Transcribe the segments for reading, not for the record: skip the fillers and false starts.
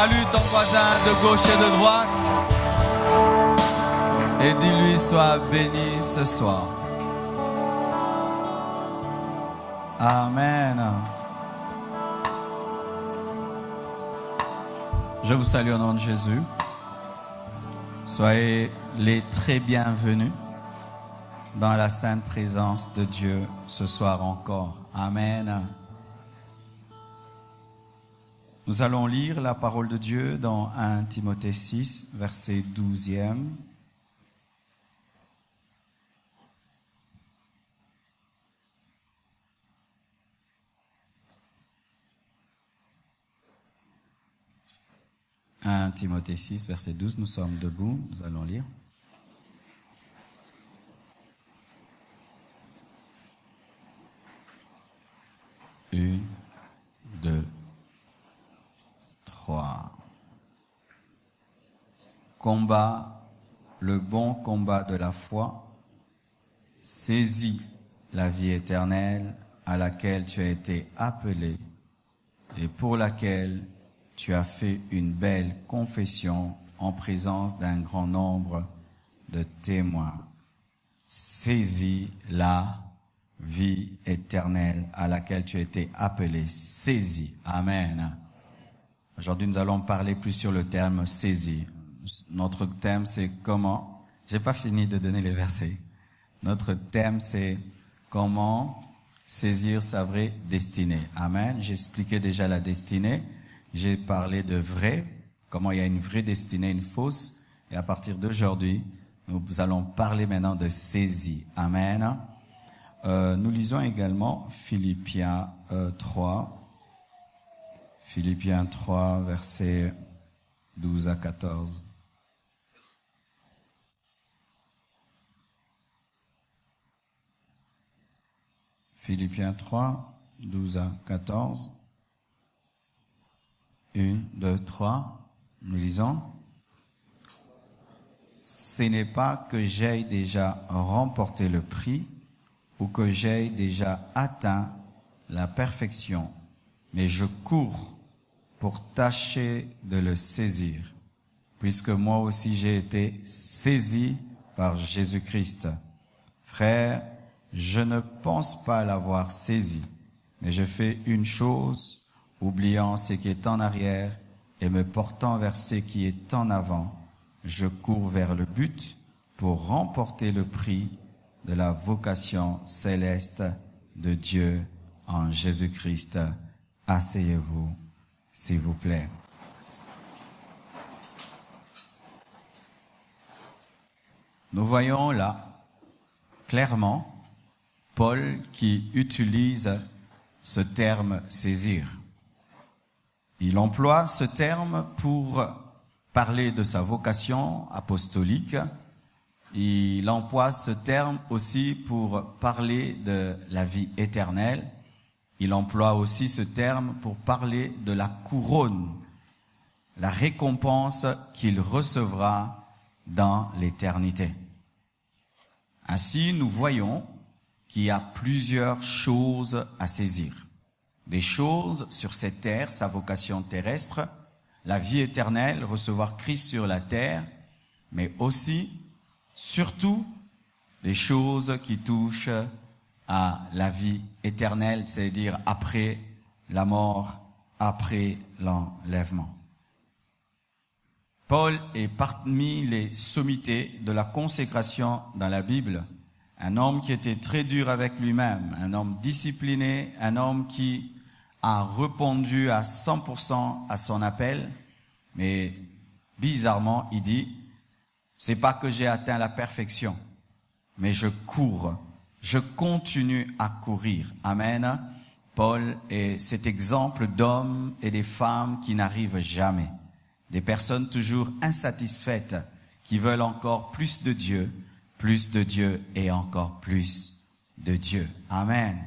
Salue ton voisin de gauche et de droite. Et dis-lui, sois béni ce soir. Amen. Je vous salue au nom de Jésus. Soyez les très bienvenus dans la sainte présence de Dieu ce soir encore. Amen. Nous allons lire la parole de Dieu dans 1 Timothée 6, verset 12e. « 1 Timothée 6, verset 12, nous sommes debout, nous allons lire. Une, deux, trois. Combat le bon combat de la foi, saisis la vie éternelle à laquelle tu as été appelé et pour laquelle tu as fait une belle confession en présence d'un grand nombre de témoins. Saisis la vie éternelle à laquelle tu as été appelé. Saisis. Amen. Aujourd'hui, nous allons parler plus sur le terme saisis. Notre thème, c'est comment... J'ai pas fini de donner les versets. Notre thème, c'est comment saisir sa vraie destinée. Amen. J'ai expliqué déjà la destinée. J'ai parlé de vrai, comment il y a une vraie destinée, une fausse. Et à partir d'aujourd'hui, nous allons parler maintenant de saisie. Amen. Nous lisons également Philippiens 3. Philippiens 3, versets 12 à 14. Philippiens 3, 12 à 14. 1, 2, 3, nous lisons. Ce n'est pas que j'aie déjà remporté le prix ou que j'aie déjà atteint la perfection, mais je cours pour tâcher de le saisir, puisque moi aussi j'ai été saisi par Jésus-Christ. Frère, je ne pense pas l'avoir saisi, mais je fais une chose, oubliant ce qui est en arrière et me portant vers ce qui est en avant, je cours vers le but pour remporter le prix de la vocation céleste de Dieu en Jésus-Christ. Asseyez-vous, s'il vous plaît. Nous voyons là, clairement, Paul qui utilise ce terme « saisir ». Il emploie ce terme pour parler de sa vocation apostolique. Il emploie ce terme aussi pour parler de la vie éternelle. Il emploie aussi ce terme pour parler de la couronne, la récompense qu'il recevra dans l'éternité. Ainsi, nous voyons qu'il y a plusieurs choses à saisir. Des choses sur cette terre, sa vocation terrestre, la vie éternelle, recevoir Christ sur la terre, mais aussi, surtout, des choses qui touchent à la vie éternelle, c'est-à-dire après la mort, après l'enlèvement. Paul est parmi les sommités de la consécration dans la Bible, un homme qui était très dur avec lui-même, un homme discipliné, un homme qui a répondu à 100% à son appel, mais bizarrement, il dit, c'est pas que j'ai atteint la perfection, mais je cours, je continue à courir. Amen. Paul est cet exemple d'hommes et des femmes qui n'arrivent jamais, des personnes toujours insatisfaites, qui veulent encore plus de Dieu et encore plus de Dieu. Amen.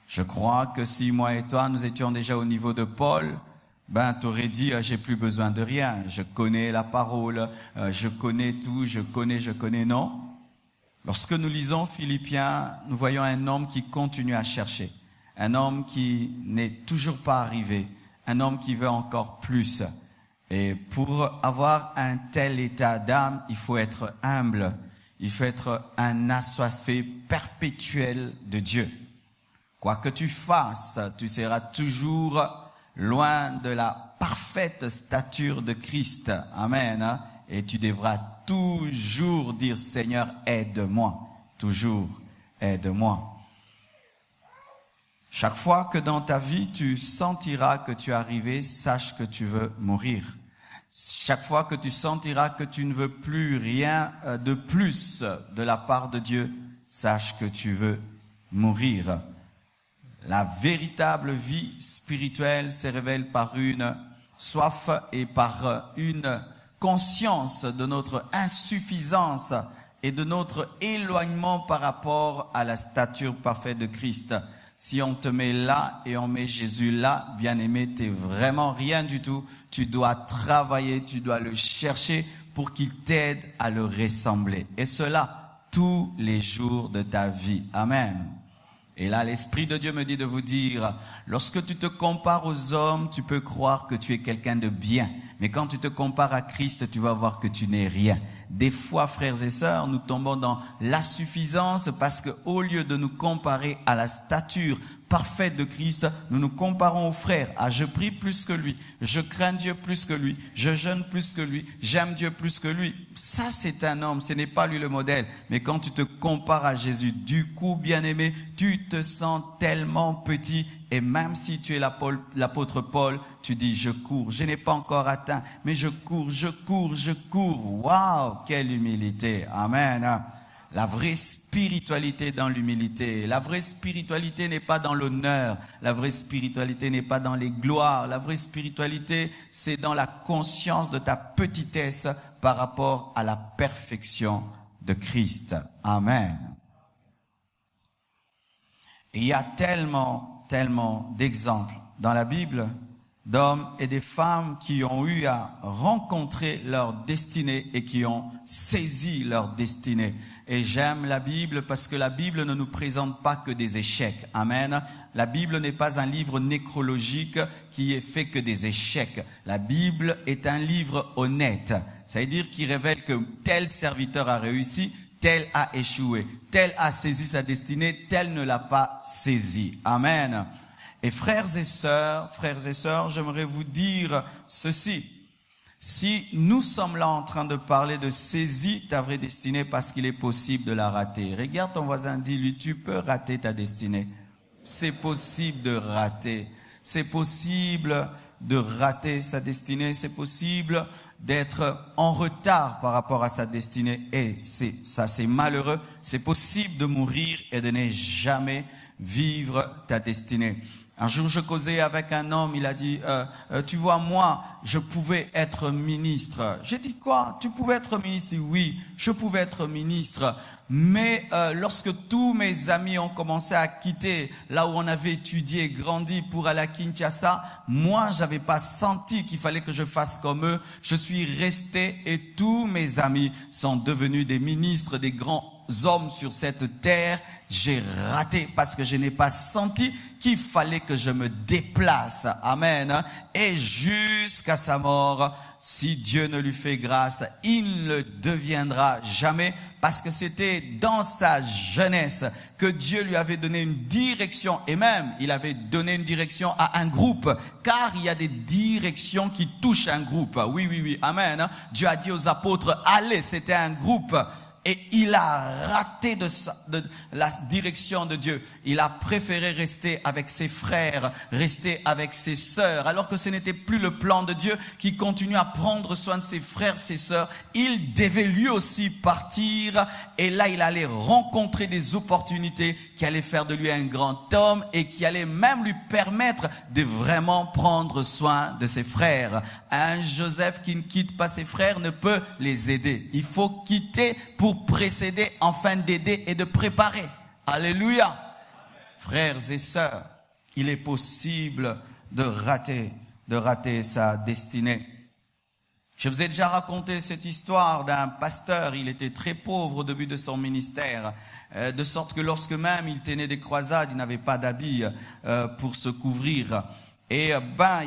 Je crois que si moi et toi, nous étions déjà au niveau de Paul, tu aurais dit, j'ai plus besoin de rien. Je connais la parole, je connais tout, je connais, non. Lorsque nous lisons Philippiens, nous voyons un homme qui continue à chercher. Un homme qui n'est toujours pas arrivé. Un homme qui veut encore plus. Et pour avoir un tel état d'âme, il faut être humble. Il faut être un assoiffé perpétuel de Dieu. Quoi que tu fasses, tu seras toujours loin de la parfaite stature de Christ. Amen. Et tu devras toujours dire, Seigneur, aide-moi. Toujours, aide-moi. Chaque fois que dans ta vie, tu sentiras que tu es arrivé, sache que tu veux mourir. Chaque fois que tu sentiras que tu ne veux plus rien de plus de la part de Dieu, sache que tu veux mourir. La véritable vie spirituelle se révèle par une soif et par une conscience de notre insuffisance et de notre éloignement par rapport à la stature parfaite de Christ. Si on te met là et on met Jésus là, bien-aimé, t'es vraiment rien du tout. Tu dois travailler, tu dois le chercher pour qu'il t'aide à le ressembler. Et cela tous les jours de ta vie. Amen. Et là, l'Esprit de Dieu me dit de vous dire, lorsque tu te compares aux hommes, tu peux croire que tu es quelqu'un de bien. Mais quand tu te compares à Christ, tu vas voir que tu n'es rien. Des fois, frères et sœurs, nous tombons dans l'insuffisance parce que au lieu de nous comparer à la stature parfaite de Christ, nous nous comparons aux frères. Ah, je prie plus que lui, je crains Dieu plus que lui, je jeûne plus que lui, j'aime Dieu plus que lui. Ça, c'est un homme, ce n'est pas lui le modèle. Mais quand tu te compares à Jésus, du coup, bien-aimé, tu te sens tellement petit. Et même si tu es l'apôtre Paul, tu dis, je cours, je n'ai pas encore atteint, mais je cours, je cours, je cours. Waouh, quelle humilité. Amen. La vraie spiritualité dans l'humilité. La vraie spiritualité n'est pas dans l'honneur. La vraie spiritualité n'est pas dans les gloires. La vraie spiritualité, c'est dans la conscience de ta petitesse par rapport à la perfection de Christ. Amen. Et il y a tellement d'exemples dans la Bible d'hommes et des femmes qui ont eu à rencontrer leur destinée et qui ont saisi leur destinée. Et j'aime la Bible parce que la Bible ne nous présente pas que des échecs. Amen. La Bible n'est pas un livre nécrologique qui est fait que des échecs. La Bible est un livre honnête. Ça veut dire qu'il révèle que tel serviteur a réussi, tel a échoué, tel a saisi sa destinée, tel ne l'a pas saisi. Amen. Et frères et sœurs, j'aimerais vous dire ceci. Si nous sommes là en train de parler de saisis ta vraie destinée parce qu'il est possible de la rater. Regarde ton voisin, dis-lui, tu peux rater ta destinée. C'est possible de rater. C'est possible de rater sa destinée. C'est possible d'être en retard par rapport à sa destinée. Et c'est malheureux. C'est possible de mourir et de ne jamais vivre ta destinée. Un jour, je causais avec un homme, il a dit, tu vois, moi, je pouvais être ministre. J'ai dit, quoi? Tu pouvais être ministre? Il dit, oui, je pouvais être ministre. Mais lorsque tous mes amis ont commencé à quitter là où on avait étudié et grandi pour aller à Kinshasa, moi, j'avais pas senti qu'il fallait que je fasse comme eux. Je suis resté et tous mes amis sont devenus des ministres, des grands hommes sur cette terre. J'ai raté parce que je n'ai pas senti qu'il fallait que je me déplace. Amen. Et jusqu'à sa mort, si Dieu ne lui fait grâce, il ne deviendra jamais, parce que c'était dans sa jeunesse que Dieu lui avait donné une direction, et même il avait donné une direction à un groupe, car il y a des directions qui touchent un groupe. Oui, amen. Dieu a dit aux apôtres, allez, c'était un groupe. Et il a raté de la direction de Dieu. Il a préféré rester avec ses frères, rester avec ses sœurs, alors que ce n'était plus le plan de Dieu qui continue à prendre soin de ses frères, ses sœurs. Il devait lui aussi partir. Et là, il allait rencontrer des opportunités qui allaient faire de lui un grand homme et qui allaient même lui permettre de vraiment prendre soin de ses frères. Un Joseph qui ne quitte pas ses frères ne peut les aider. Il faut quitter pour précéder, afin d'aider et de préparer. Alléluia. Frères et sœurs, il est possible de rater sa destinée. Je vous ai déjà raconté cette histoire d'un pasteur. Il était très pauvre au début de son ministère, de sorte que lorsque même il tenait des croisades, il n'avait pas d'habits pour se couvrir. Et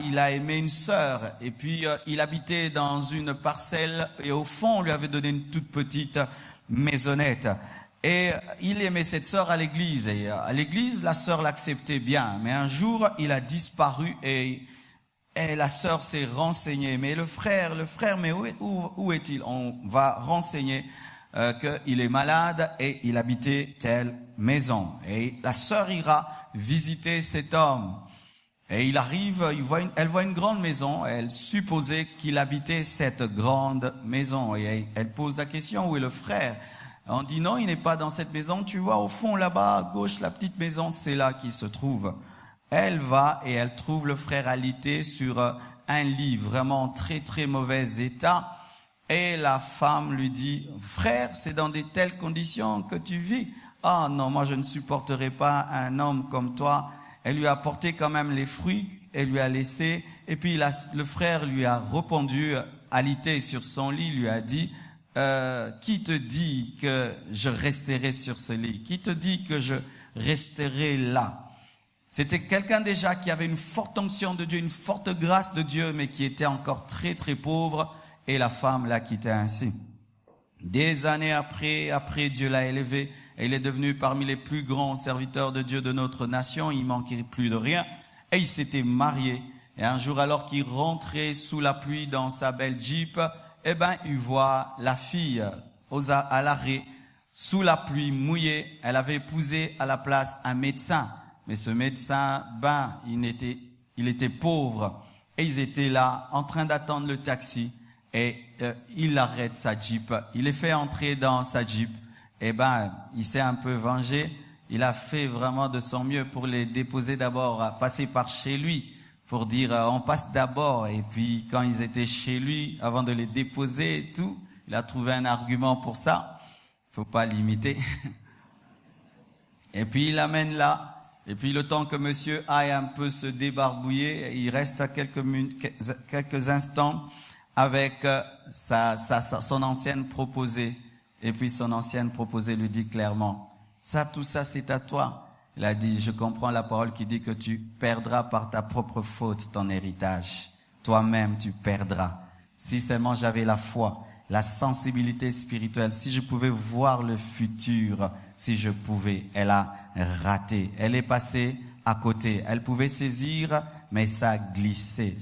il a aimé une sœur. Et puis, il habitait dans une parcelle. Et au fond, on lui avait donné une toute petite maisonnette. Et il aimait cette sœur à l'église. Et à l'église, la sœur l'acceptait bien. Mais un jour, il a disparu et la sœur s'est renseignée. Mais le frère, mais où est-il? On va renseigner qu'il est malade et il habitait telle maison. Et la sœur ira visiter cet homme. Et il arrive, elle voit une grande maison. Elle supposait qu'il habitait cette grande maison. Et elle pose la question, où est le frère? On dit non, il n'est pas dans cette maison. Tu vois au fond là-bas, à gauche, la petite maison, c'est là qu'il se trouve. Elle va et elle trouve le frère alité sur un lit vraiment très très mauvais état. Et la femme lui dit, frère, c'est dans de telles conditions que tu vis. Ah non, moi je ne supporterai pas un homme comme toi. Elle lui a apporté quand même les fruits, elle lui a laissé. Et puis le frère lui a répondu, alité sur son lit, lui a dit, qui te dit que je resterai sur ce lit? Qui te dit que je resterai là? C'était quelqu'un déjà qui avait une forte onction de Dieu, une forte grâce de Dieu, mais qui était encore très très pauvre. Et la femme l'a quitté ainsi. Des années après Dieu l'a élevé. Et il est devenu parmi les plus grands serviteurs de Dieu de notre nation. Il manquait plus de rien. Et il s'était marié. Et un jour, alors qu'il rentrait sous la pluie dans sa belle Jeep, il voit la fille à l'arrêt, sous la pluie mouillée. Elle avait épousé à la place un médecin. Mais ce médecin, il était pauvre. Et ils étaient là, en train d'attendre le taxi. Et il arrête sa Jeep. Il les fait entrer dans sa Jeep. Il s'est un peu vengé. Il a fait vraiment de son mieux pour les déposer d'abord, passer par chez lui, pour dire on passe d'abord. Et puis quand ils étaient chez lui, avant de les déposer et tout, il a trouvé un argument pour ça. Faut pas l'imiter. Et puis il l'amène là. Et puis le temps que monsieur aille un peu se débarbouiller, il reste à quelques instants avec son ancienne proposée. Et puis son ancienne proposée lui dit clairement, tout ça c'est à toi. Il a dit, je comprends la parole qui dit que tu perdras par ta propre faute ton héritage. Toi-même tu perdras. Si seulement j'avais la foi, la sensibilité spirituelle, si je pouvais voir le futur, si je pouvais. Elle a raté. Elle est passée à côté. Elle pouvait saisir, mais ça a glissé,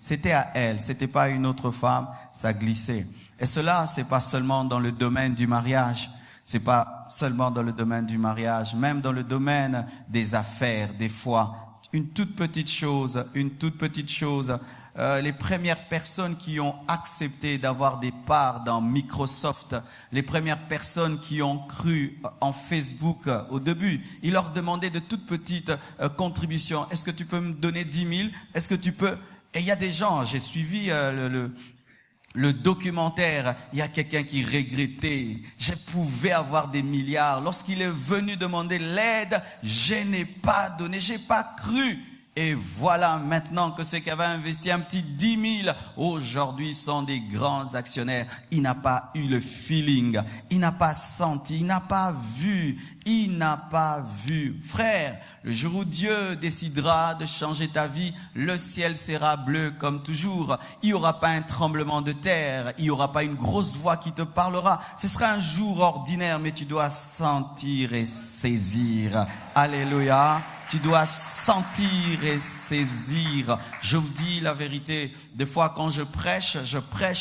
C'était à elle, c'était pas à une autre femme, ça glissait. Et cela, c'est pas seulement dans le domaine du mariage. C'est pas seulement dans le domaine du mariage, même dans le domaine des affaires, des fois. Une toute petite chose, les premières personnes qui ont accepté d'avoir des parts dans Microsoft, les premières personnes qui ont cru en Facebook au début, ils leur demandaient de toutes petites contributions. Est-ce que tu peux me donner 10 000? Est-ce que tu peux? Et il y a des gens, j'ai suivi le documentaire, il y a quelqu'un qui regrettait, je pouvais avoir des milliards. Lorsqu'il est venu demander l'aide, je n'ai pas donné, j'ai pas cru. Et voilà maintenant que ceux qui avaient investi un petit 10 000, aujourd'hui sont des grands actionnaires. Il n'a pas eu le feeling, il n'a pas senti, il n'a pas vu. Frère, le jour où Dieu décidera de changer ta vie, le ciel sera bleu comme toujours. Il n'y aura pas un tremblement de terre, il n'y aura pas une grosse voix qui te parlera. Ce sera un jour ordinaire, mais tu dois sentir et saisir. Alléluia. Tu dois sentir et saisir. Je vous dis la vérité. Des fois, quand je prêche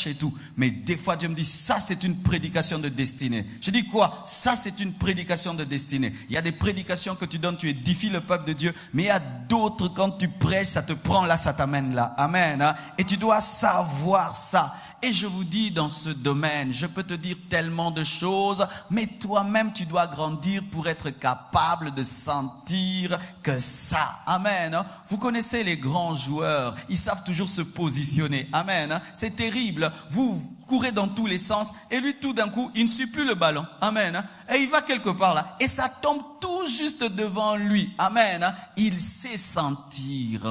et tout. Mais des fois, Dieu me dit, ça, c'est une prédication de destinée. Je dis quoi? Ça, c'est une prédication de destinée. Il y a des prédications que tu donnes, tu édifies le peuple de Dieu. Mais il y a d'autres, quand tu prêches, ça te prend là, ça t'amène là. Amen. Hein? Et tu dois savoir ça. Et je vous dis, dans ce domaine, je peux te dire tellement de choses, mais toi-même, tu dois grandir pour être capable de sentir que ça. Amen. Vous connaissez les grands joueurs, ils savent toujours se positionner. Amen. C'est terrible. Vous courez dans tous les sens et lui, tout d'un coup, il ne suit plus le ballon. Amen. Et il va quelque part là et ça tombe tout juste devant lui. Amen. Il sait sentir,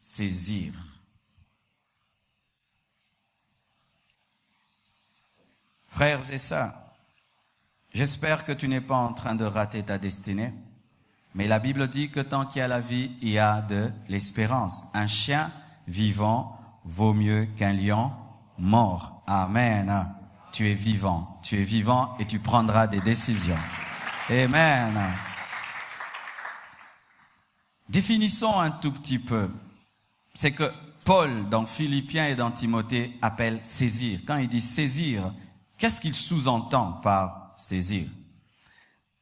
saisir. Frères et sœurs, j'espère que tu n'es pas en train de rater ta destinée. Mais la Bible dit que tant qu'il y a la vie, il y a de l'espérance. Un chien vivant vaut mieux qu'un lion mort. Amen. Tu es vivant et tu prendras des décisions. Amen. Définissons un tout petit peu. C'est que Paul, dans Philippiens et dans Timothée, appelle saisir. Quand il dit saisir, qu'est-ce qu'il sous-entend par saisir?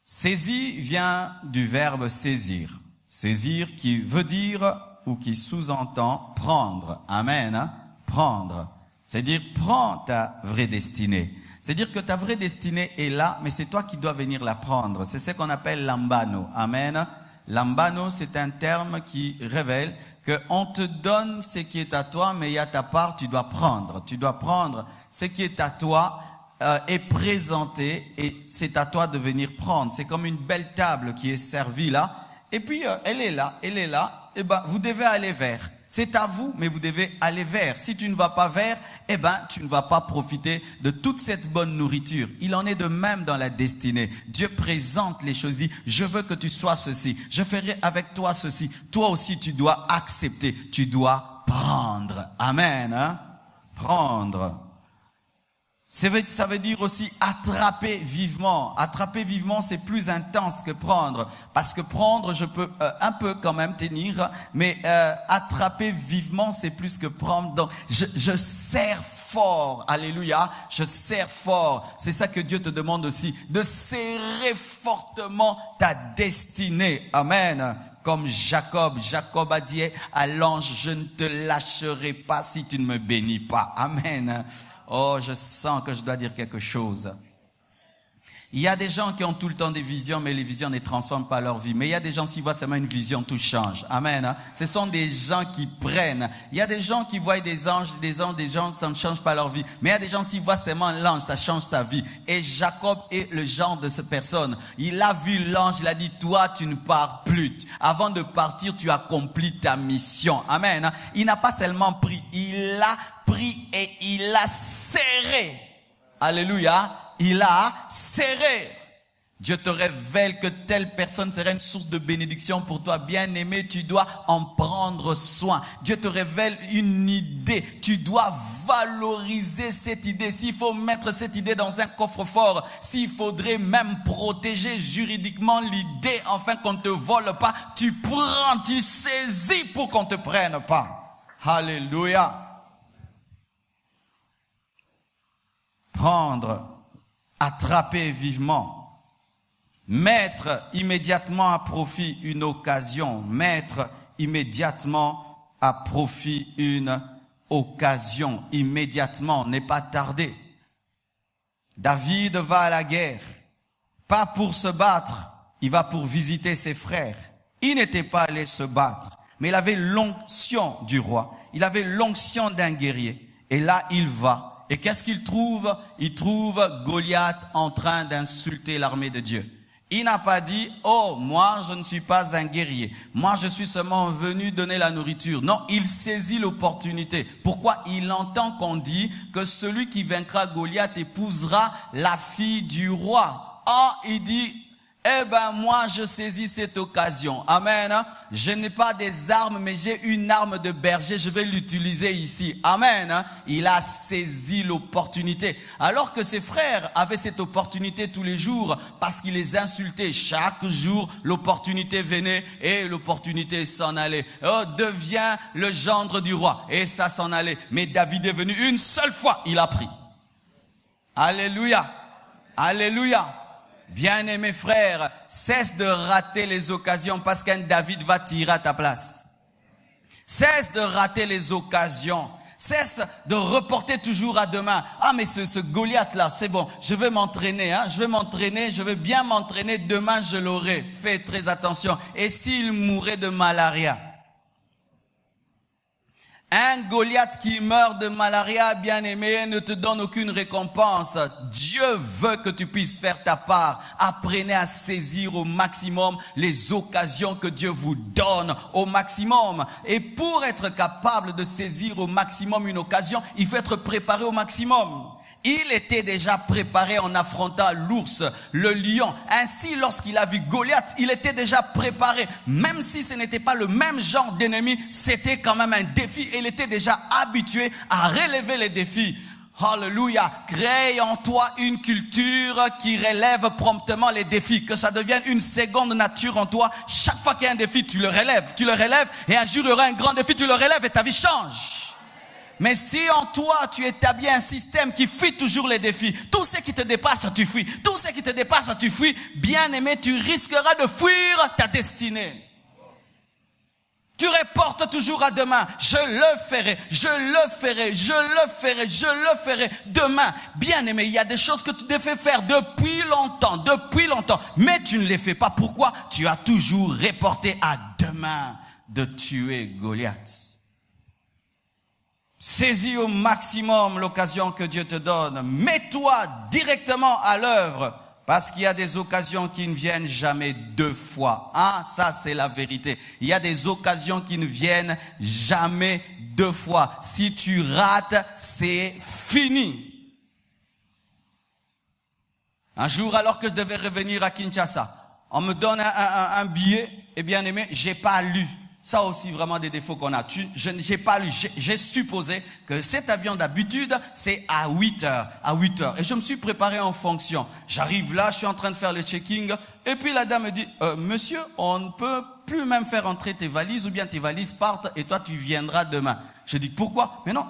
Saisir vient du verbe saisir. Saisir qui veut dire ou qui sous-entend prendre. Amen. Prendre. C'est-à-dire, prends ta vraie destinée. C'est-à-dire que ta vraie destinée est là, mais c'est toi qui dois venir la prendre. C'est ce qu'on appelle lambano. Amen. Lambano, c'est un terme qui révèle qu'on te donne ce qui est à toi, mais il y a ta part, tu dois prendre. Tu dois prendre ce qui est à toi, est présenté, et c'est à toi de venir prendre. C'est comme une belle table qui est servie là, et puis elle est là, et ben vous devez aller vers. C'est à vous, mais vous devez aller vers. Si tu ne vas pas vers, tu ne vas pas profiter de toute cette bonne nourriture. Il en est de même dans la destinée. Dieu présente les choses, dit, je veux que tu sois ceci. Je ferai avec toi ceci. Toi aussi, tu dois accepter. Tu dois prendre. Amen. Prendre. Ça veut dire aussi attraper vivement. Attraper vivement, c'est plus intense que prendre. Parce que prendre, je peux un peu quand même tenir. Mais attraper vivement, c'est plus que prendre. Donc, je serre fort. Alléluia. Je serre fort. C'est ça que Dieu te demande aussi. De serrer fortement ta destinée. Amen. Comme Jacob a dit à l'ange, je ne te lâcherai pas si tu ne me bénis pas. Amen. Oh, je sens que je dois dire quelque chose. Il y a des gens qui ont tout le temps des visions, mais les visions ne transforment pas leur vie. Mais il y a des gens, s'ils voient seulement une vision, tout change. Amen. Ce sont des gens qui prennent. Il y a des gens qui voient des anges, ça ne change pas leur vie. Mais il y a des gens, s'ils voient seulement l'ange, ça change sa vie. Et Jacob est le genre de cette personne. Il a vu l'ange, il a dit, toi, tu ne pars plus. Avant de partir, tu accomplis ta mission. Amen. Il n'a pas seulement pris, il a pris et il a serré. Alléluia. Il a serré. Dieu te révèle que telle personne serait une source de bénédiction pour toi. Bien-aimé, tu dois en prendre soin. Dieu te révèle une idée. Tu dois valoriser cette idée. S'il faut mettre cette idée dans un coffre-fort, s'il faudrait même protéger juridiquement l'idée afin qu'on ne te vole pas, tu prends, tu saisis pour qu'on ne te prenne pas. Alléluia. Prendre. Attraper vivement, mettre immédiatement à profit une occasion, mettre immédiatement à profit une occasion, immédiatement, n'est pas tardé. David va à la guerre, pas pour se battre, il va pour visiter ses frères. Il n'était pas allé se battre, mais il avait l'onction du roi, il avait l'onction d'un guerrier, et là il va. Et qu'est-ce qu'il trouve? Il trouve Goliath en train d'insulter l'armée de Dieu. Il n'a pas dit, oh, moi je ne suis pas un guerrier. Moi je suis seulement venu donner la nourriture. Non, il saisit l'opportunité. Pourquoi? Il entend qu'on dit que celui qui vaincra Goliath épousera la fille du roi. Oh, il dit, moi je saisis cette occasion. Amen. Je n'ai pas des armes, mais j'ai une arme de berger. Je vais l'utiliser ici. Amen. Il a saisi l'opportunité. Alors que ses frères avaient cette opportunité tous les jours parce qu'il les insultait. Chaque jour, l'opportunité venait et l'opportunité s'en allait. Oh, deviens le gendre du roi. Et ça s'en allait. Mais David est venu une seule fois. Il a pris. Alléluia. Alléluia. Bien-aimé frère, cesse de rater les occasions parce qu'un David va tirer à ta place. Cesse de rater les occasions. Cesse de reporter toujours à demain. Ah, mais ce Goliath-là, c'est bon, je vais m'entraîner, je vais bien m'entraîner, demain je l'aurai. Fais très attention. Et s'il mourait de malaria? Un Goliath qui meurt de malaria, bien-aimé, ne te donne aucune récompense. Dieu veut que tu puisses faire ta part. Apprenez à saisir au maximum les occasions que Dieu vous donne au maximum. Et pour être capable de saisir au maximum une occasion, il faut être préparé au maximum. Il était déjà préparé en affrontant l'ours, le lion. Ainsi, lorsqu'il a vu Goliath, il était déjà préparé. Même si ce n'était pas le même genre d'ennemi, c'était quand même un défi. Et il était déjà habitué à relever les défis. Alléluia. Crée en toi une culture qui relève promptement les défis. Que ça devienne une seconde nature en toi. Chaque fois qu'il y a un défi, tu le relèves. Tu le relèves et un jour il y aura un grand défi, tu le relèves et ta vie change. Mais si en toi, tu établis un système qui fuit toujours les défis, tout ce qui te dépasse, tu fuis. Tout ce qui te dépasse, tu fuis. Bien-aimé, tu risqueras de fuir ta destinée. Tu reportes toujours à demain. Je le ferai, je le ferai, je le ferai, je le ferai demain. Bien-aimé, il y a des choses que tu devais faire depuis longtemps. Mais tu ne les fais pas. Pourquoi? Tu as toujours reporté à demain de tuer Goliath. Saisis au maximum l'occasion que Dieu te donne. Mets-toi directement à l'œuvre. Parce qu'il y a des occasions qui ne viennent jamais deux fois. Ah, ça c'est la vérité. Il y a des occasions qui ne viennent jamais deux fois. Si tu rates, c'est fini. Un jour, alors que je devais revenir à Kinshasa, on me donne un billet. Et bien aimé, j'ai pas lu. Ça aussi, vraiment des défauts qu'on a. J'ai pas lu. J'ai supposé que cet avion d'habitude, c'est à 8 heures. À 8 heures. Et je me suis préparé en fonction. J'arrive là, je suis en train de faire le checking. Et puis la dame me dit, monsieur, on ne peut plus même faire entrer tes valises ou bien tes valises partent et toi tu viendras demain. Je dis, pourquoi? Mais non,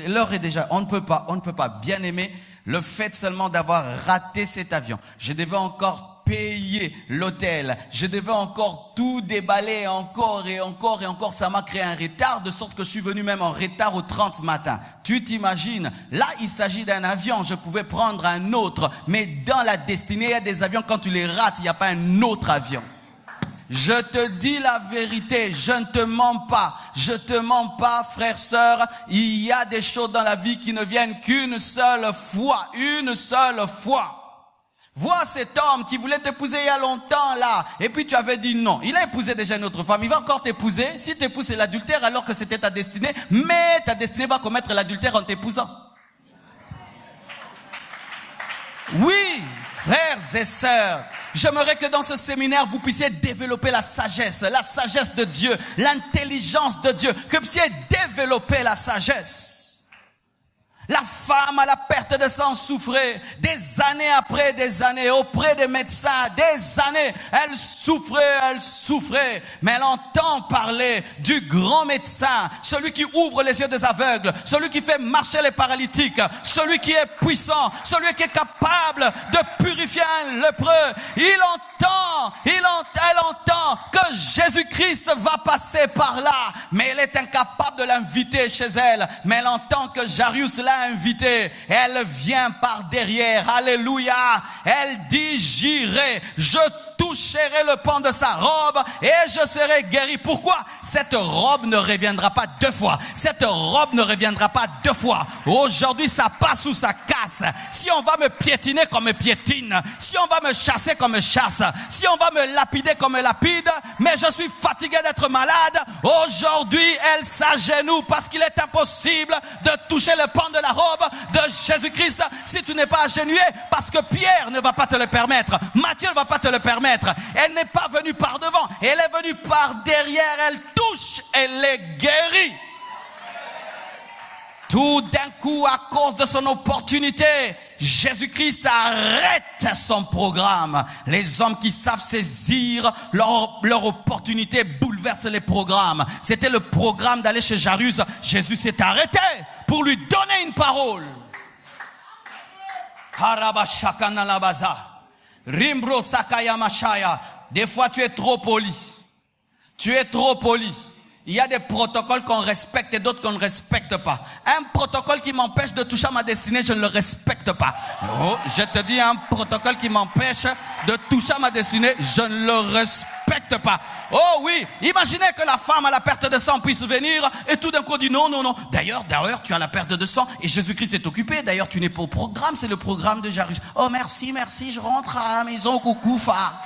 l'heure est déjà, on ne peut pas. Bien aimé, le fait seulement d'avoir raté cet avion. Je devais encore payer l'hôtel. Je devais encore tout déballer encore. Ça m'a créé un retard de sorte que je suis venu même en retard au 30 matin. Tu t'imagines? Là, il s'agit d'un avion. Je pouvais prendre un autre. Mais dans la destinée, il y a des avions, quand tu les rates, il n'y a pas un autre avion. Je te dis la vérité, je ne te mens pas. Je te mens pas, frère, sœur. Il y a des choses dans la vie qui ne viennent qu'une seule fois. Une seule fois. Vois cet homme qui voulait t'épouser il y a longtemps là, et puis tu avais dit non. Il a épousé déjà une autre femme, il va encore t'épouser. Si t'épouses, c'est l'adultère alors que c'était ta destinée, mais ta destinée va commettre l'adultère en t'épousant. Oui, frères et sœurs, j'aimerais que dans ce séminaire, vous puissiez développer la sagesse de Dieu, l'intelligence de Dieu, que vous puissiez développer la sagesse. La femme à la perte de sang souffrait des années après des années auprès des médecins, des années. Elle souffrait, mais elle entend parler du grand médecin, celui qui ouvre les yeux des aveugles, celui qui fait marcher les paralytiques, celui qui est puissant, celui qui est capable de purifier un lépreux. Elle entend que Jésus-Christ va passer par là, mais elle est incapable de l'inviter chez elle. Mais elle entend que Jairus l'a invitée. Elle vient par derrière. Alléluia. Elle dit, j'irai, je toucherai le pan de sa robe et je serai guéri. Pourquoi? Cette robe ne reviendra pas deux fois. Cette robe ne reviendra pas deux fois. Aujourd'hui, ça passe ou ça casse. Si on va me piétiner comme me piétine, si on va me chasser comme me chasse, si on va me lapider comme me lapide, mais je suis fatigué d'être malade, aujourd'hui, elle s'agenouille parce qu'il est impossible de toucher le pan de la robe de Jésus-Christ si tu n'es pas agenouillé, parce que Pierre ne va pas te le permettre, Matthieu ne va pas te le permettre. Elle n'est pas venue par devant, elle est venue par derrière, elle touche, elle est guérie. Tout d'un coup, à cause de son opportunité, Jésus-Christ arrête son programme. Les hommes qui savent saisir leur opportunité bouleversent les programmes. C'était le programme d'aller chez Jairus. Jésus s'est arrêté pour lui donner une parole. Rimbro Sakaya Mashaya. Des fois, tu es trop poli. Tu es trop poli. Il y a des protocoles qu'on respecte et d'autres qu'on ne respecte pas. Un protocole qui m'empêche de toucher à ma destinée, je ne le respecte pas. Oh, je te dis, un protocole qui m'empêche de toucher à ma destinée, je ne le respecte pas. Oh oui, imaginez que la femme à la perte de sang puisse venir et tout d'un coup dit non. D'ailleurs, tu as la perte de sang et Jésus-Christ est occupé. D'ailleurs, tu n'es pas au programme, c'est le programme de Jairus. Oh merci, je rentre à la maison, coucou, fa.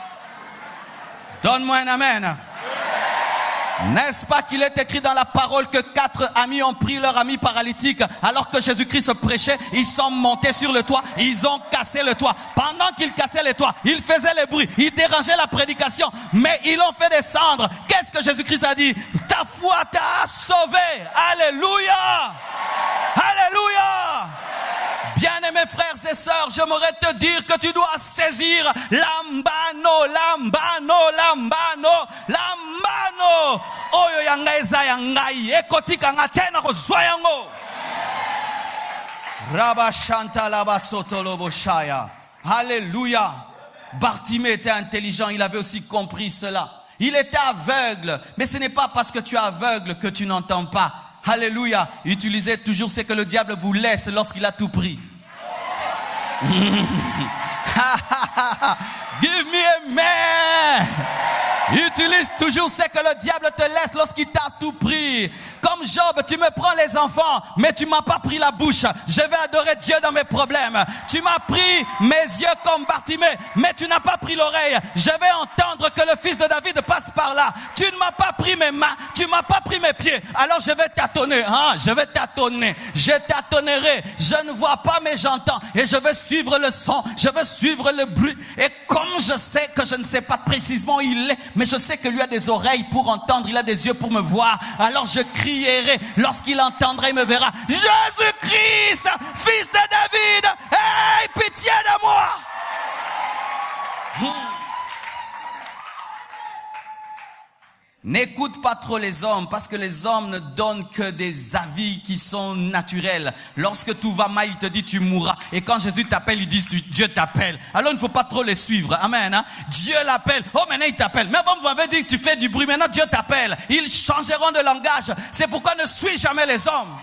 Donne-moi un amen. N'est-ce pas qu'il est écrit dans la parole que 4 amis ont pris leur ami paralytique alors que Jésus-Christ prêchait, ils sont montés sur le toit, ils ont cassé le toit. Pendant qu'ils cassaient le toit, ils faisaient le bruit, ils dérangeaient la prédication, mais ils l'ont fait descendre. Qu'est-ce que Jésus-Christ a dit? Ta foi t'a sauvé. Alléluia! Alléluia! Bien-aimés frères et sœurs, j'aimerais te dire que tu dois saisir lambano, lambano, lambano, lambano. Oyo yanga eza yangai, ekotika nga tena kozwa yango. Rabashanta labasotolo boshaya. Alléluia. Bartimée était intelligent, il avait aussi compris cela. Il était aveugle, mais ce n'est pas parce que tu es aveugle que tu n'entends pas. Alléluia. Utilisez toujours ce que le diable vous laisse lorsqu'il a tout pris. Give me amen. Utilise toujours ce que le diable te laisse lorsqu'il t'a tout pris. Comme Job, tu me prends les enfants, mais tu m'as pas pris la bouche. Je vais adorer Dieu dans mes problèmes. Tu m'as pris mes yeux comme Bartimée, mais tu n'as pas pris l'oreille. Je vais entendre que le fils de David passe par là. Tu ne m'as pas pris mes mains, tu m'as pas pris mes pieds. Alors je vais tâtonner, je vais tâtonner. Je tâtonnerai. Je ne vois pas, mais j'entends. Et je vais suivre le son, je vais suivre le bruit. Et comme je sais que je ne sais pas précisément où il est, mais je sais que lui a des oreilles pour entendre, il a des yeux pour me voir. Alors je crierai, lorsqu'il entendra, il me verra. Jésus-Christ, fils de David, aie pitié de moi. N'écoute pas trop les hommes, parce que les hommes ne donnent que des avis qui sont naturels. Lorsque tout va mal, il te dit tu mourras. Et quand Jésus t'appelle, il dit Dieu t'appelle. Alors il ne faut pas trop les suivre. Amen. Dieu l'appelle. Oh, maintenant il t'appelle. Mais avant vous m'avez dit que tu fais du bruit. Maintenant Dieu t'appelle. Ils changeront de langage. C'est pourquoi ne suis jamais les hommes.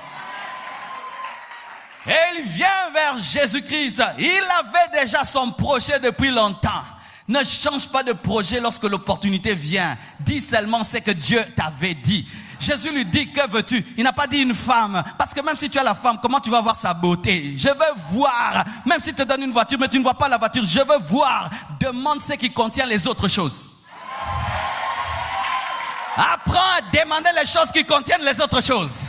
Et il vient vers Jésus-Christ. Il avait déjà son projet depuis longtemps. Ne change pas de projet lorsque l'opportunité vient. Dis seulement ce que Dieu t'avait dit. Jésus lui dit, que veux-tu? Il n'a pas dit une femme. Parce que même si tu as la femme, comment tu vas voir sa beauté? Je veux voir. Même s'il te donne une voiture, mais tu ne vois pas la voiture, je veux voir. Demande ce qui contient les autres choses. Apprends à demander les choses qui contiennent les autres choses.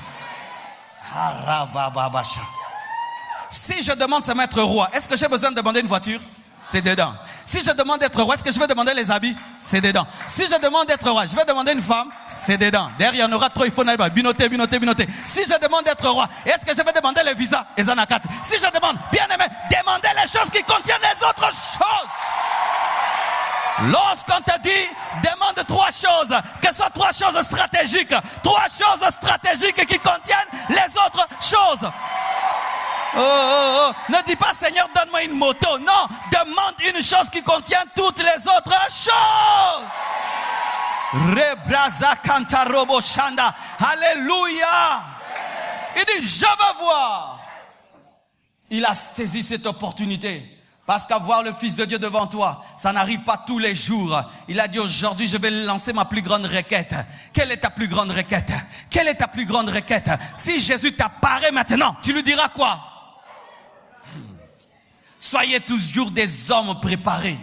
Si je demande seulement être roi, est-ce que j'ai besoin de demander une voiture? C'est dedans. Si je demande d'être roi, est-ce que je vais demander les habits? C'est dedans. Si je demande d'être roi, je vais demander une femme? C'est dedans. Derrière, il y en aura trop, il faut binoter. Si je demande d'être roi, est-ce que je vais demander les visas? Et Zanakat. Si je demande, bien aimé, demandez les choses qui contiennent les autres choses. Lorsqu'on te dit, demande 3 choses, que ce soit 3 choses stratégiques, 3 choses stratégiques qui contiennent les autres choses. Ne dis pas Seigneur donne-moi une moto. Non, demande une chose qui contient toutes les autres choses. Rebraza kantarobo shanda. Alléluia. Il dit je veux voir. Il a saisi cette opportunité. Parce qu'avoir le Fils de Dieu devant toi, ça n'arrive pas tous les jours. Il a dit aujourd'hui, je vais lancer ma plus grande requête. Quelle est ta plus grande requête? Quelle est ta plus grande requête? Si Jésus t'apparaît maintenant, tu lui diras quoi? Soyez toujours des hommes préparés.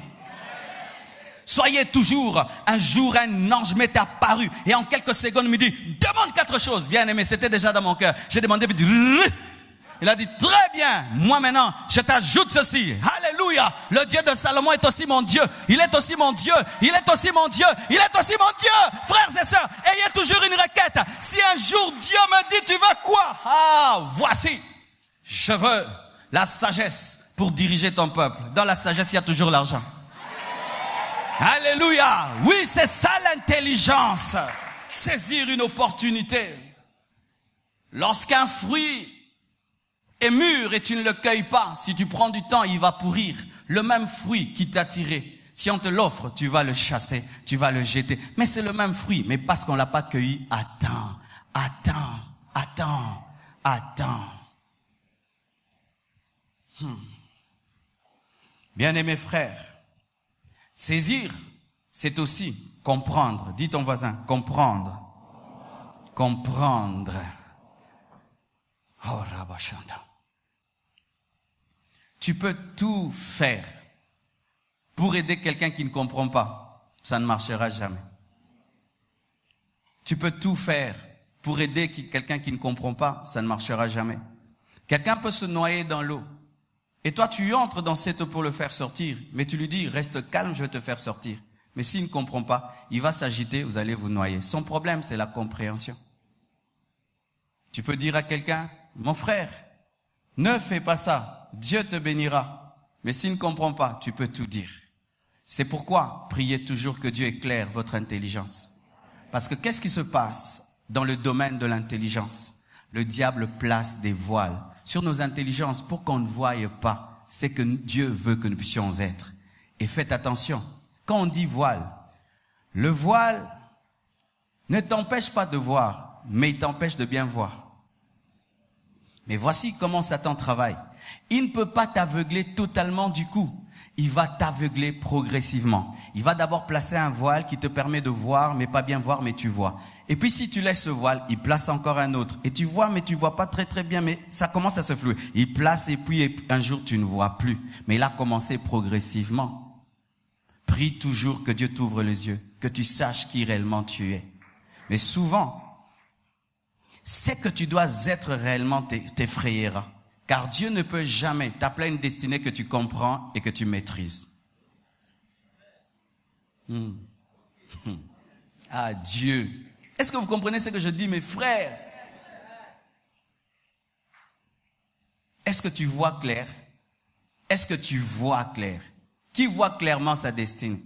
Soyez toujours, un jour un ange m'est apparu et en quelques secondes me dit, demande 4 choses. Bien aimé, c'était déjà dans mon cœur. J'ai demandé, il a dit, très bien, moi maintenant, je t'ajoute ceci. Alléluia, le Dieu de Salomon est aussi mon Dieu. Il est aussi mon Dieu, il est aussi mon Dieu, il est aussi mon Dieu. Frères et sœurs, ayez toujours une requête. Si un jour Dieu me dit, tu veux quoi? Voici, je veux la sagesse pour diriger ton peuple. Dans la sagesse, il y a toujours l'argent. Alléluia. Oui, c'est ça l'intelligence. Saisir une opportunité. Lorsqu'un fruit est mûr et tu ne le cueilles pas, si tu prends du temps, il va pourrir. Le même fruit qui t'a tiré, si on te l'offre, tu vas le chasser, tu vas le jeter. Mais c'est le même fruit, mais parce qu'on l'a pas cueilli, attends. Bien-aimés frères, saisir, c'est aussi comprendre. Dis ton voisin, comprendre. Oh, Rabashanda. Tu peux tout faire pour aider quelqu'un qui ne comprend pas. Ça ne marchera jamais. Tu peux tout faire pour aider quelqu'un qui ne comprend pas, ça ne marchera jamais. Quelqu'un peut se noyer dans l'eau. Et toi, tu entres dans cette eau pour le faire sortir. Mais tu lui dis, reste calme, je vais te faire sortir. Mais s'il ne comprend pas, il va s'agiter, vous allez vous noyer. Son problème, c'est la compréhension. Tu peux dire à quelqu'un, mon frère, ne fais pas ça, Dieu te bénira. Mais s'il ne comprend pas, tu peux tout dire. C'est pourquoi priez toujours que Dieu éclaire votre intelligence. Parce que qu'est-ce qui se passe dans le domaine de l'intelligence? Le diable place des voiles sur nos intelligences pour qu'on ne voie pas. C'est que Dieu veut que nous puissions être. Et faites attention, quand on dit voile, le voile ne t'empêche pas de voir, mais il t'empêche de bien voir. Mais voici comment Satan travaille. Il ne peut pas t'aveugler totalement du coup. Il va t'aveugler progressivement. Il va d'abord placer un voile qui te permet de voir, mais pas bien voir, mais tu vois. Et puis si tu laisses ce voile, il place encore un autre. Et tu vois, mais tu vois pas très très bien, mais ça commence à se flouer. Il place et puis un jour tu ne vois plus. Mais il a commencé progressivement. Prie toujours que Dieu t'ouvre les yeux, que tu saches qui réellement tu es. Mais souvent, c'est que tu dois être réellement t'effrayera. Car Dieu ne peut jamais t'appeler à une destinée que tu comprends et que tu maîtrises. Ah Dieu. Est-ce que vous comprenez ce que je dis, mes frères? Est-ce que tu vois clair? Est-ce que tu vois clair? Qui voit clairement sa destinée?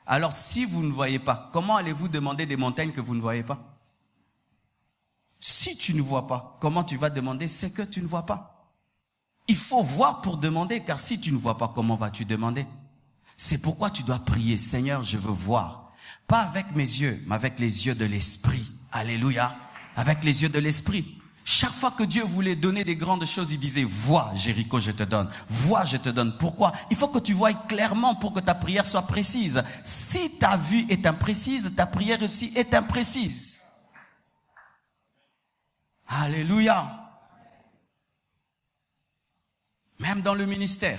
Alors si vous ne voyez pas, comment allez-vous demander des montagnes que vous ne voyez pas? Si tu ne vois pas, comment tu vas demander ce que tu ne vois pas? Il faut voir pour demander, car si tu ne vois pas, comment vas-tu demander? C'est pourquoi tu dois prier, Seigneur, je veux voir. Pas avec mes yeux, mais avec les yeux de l'esprit. Alléluia. Avec les yeux de l'esprit. Chaque fois que Dieu voulait donner des grandes choses, il disait, vois, Jéricho, je te donne. Vois, je te donne. Pourquoi? Il faut que tu voies clairement pour que ta prière soit précise. Si ta vue est imprécise, ta prière aussi est imprécise. Alléluia. Même dans le ministère,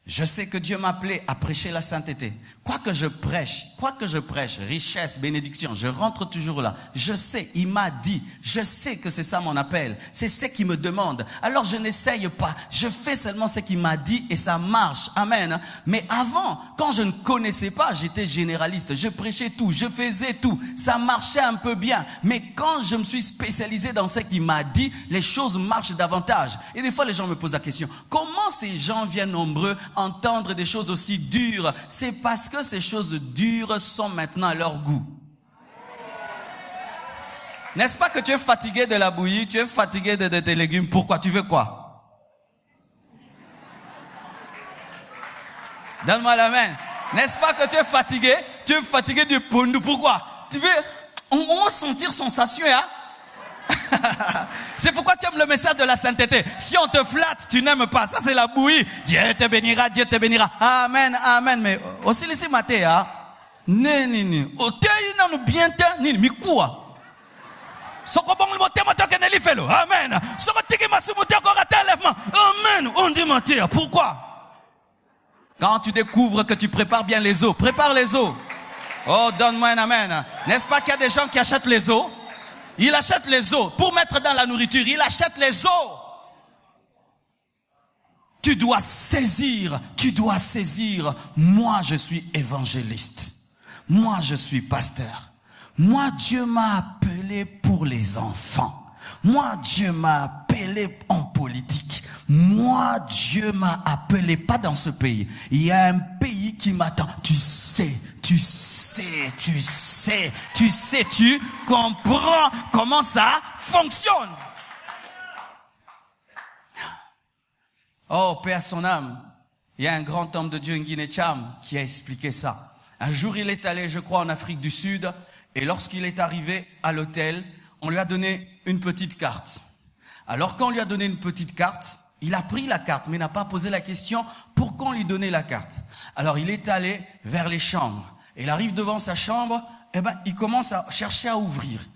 je sais que Dieu m'a appelé à prêcher la sainteté. Quoi que je prêche, richesse, bénédiction, je rentre toujours là. Je sais, il m'a dit, je sais que c'est ça mon appel. C'est ce qu'il me demande. Alors je n'essaye pas, je fais seulement ce qu'il m'a dit et ça marche. Amen. Mais avant, quand je ne connaissais pas, j'étais généraliste. Je prêchais tout, je faisais tout. Ça marchait un peu bien. Mais quand je me suis spécialisé dans ce qu'il m'a dit, les choses marchent davantage. Et des fois, les gens me posent la question, comment ces gens viennent nombreux entendre des choses aussi dures? C'est parce que ces choses dures sont maintenant à leur goût. N'est-ce pas que tu es fatigué de la bouillie, tu es fatigué de tes légumes? Pourquoi? Tu veux quoi? Donne-moi la main. N'est-ce pas que tu es fatigué? Tu es fatigué du pondou. Pourquoi? Tu veux, on va sentir sensation, hein? C'est pourquoi tu aimes le message de la sainteté. Si on te flatte, tu n'aimes pas. Ça, c'est la bouillie. Dieu te bénira, Dieu te bénira. Amen, amen. Mais aussi laissez mater, hein? Ni. Ok, il n'a bien te, ni, mi quoi? Soko bon le moté moté que ne fait amen. Soko tiki masu moté encore à lèvement. Amen. On dit mentir. Pourquoi? Quand tu découvres que tu prépares bien les os, prépare les os. Oh, donne-moi un amen. N'est-ce pas qu'il y a des gens qui achètent les os? Il achète les os pour mettre dans la nourriture. Il achète les os. Tu dois saisir. Moi, je suis évangéliste. Moi, je suis pasteur. Moi, Dieu m'a appelé pour les enfants. Moi, Dieu m'a appelé en politique. Moi, Dieu m'a appelé pas dans ce pays. Il y a un pays qui m'attend. Tu comprends comment ça fonctionne. Oh, paix à son âme. Il y a un grand homme de Dieu, Nguyen Cham, qui a expliqué ça. Un jour, il est allé, je crois, en Afrique du Sud. Et lorsqu'il est arrivé à l'hôtel, on lui a donné une petite carte. Alors, quand on lui a donné une petite carte, il a pris la carte, mais n'a pas posé la question pourquoi on lui donnait la carte. Alors, il est allé vers les chambres. Il arrive devant sa chambre, il commence à chercher à ouvrir.